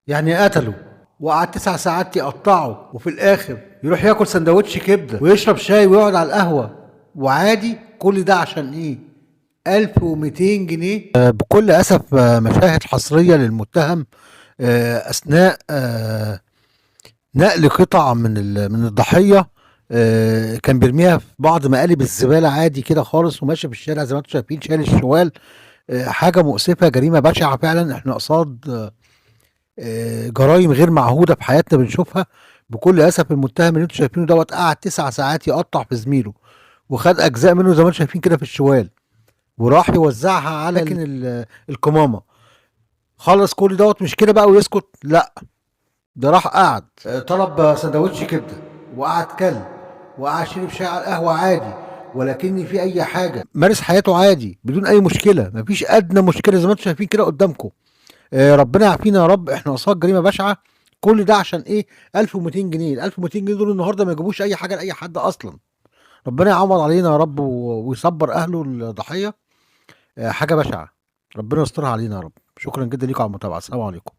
يعني قتله وقعد 9 ساعات يقطعه، وفي الاخر يروح ياكل سندوتش كبده ويشرب شاي ويقعد على القهوه وعادي؟ كل ده عشان ايه؟ 1200 جنيه. بكل اسف مشاهد حصريه للمتهم اثناء نقل قطع من الضحيه. كان بيرميها في بعض مقالب الزباله عادي كده خالص، وماشي في الشارع زي ما انتم شايفين شايل الشوال. حاجه مؤسفه، جريمه بشعه فعلا. احنا قصاد جرائم غير معهوده في حياتنا بنشوفها. بكل اسف المتهم اللي انتم شايفينه دوت قعد 9 ساعات يقطع في زميله، وخد اجزاء منه زي ما انتم شايفين كده في الشوال، وراح يوزعها على لكن القمامه. خلص كل دوت مش كده بقى ويسكت؟ لا، ده راح قعد طلب سندوتش كبده وقعد كل، وقعد شرب شاي على القهوه عادي، ولكن في اي حاجه، مارس حياته عادي بدون اي مشكله، مفيش ادنى مشكله زي ما انتم شايفين كده قدامكم. ربنا يعافينا يا رب. احنا قصاد جريمه بشعه. كل ده عشان ايه؟ 1200 جنيه. ال 1200 جنيه دول النهارده ما يجيبوش اي حاجه لاي حد اصلا. ربنا يعوض علينا يا رب ويصبر اهله الضحيه. حاجه بشعه. ربنا يسترها علينا يا رب. شكرا جدا ليكم على المتابعه. السلام عليكم.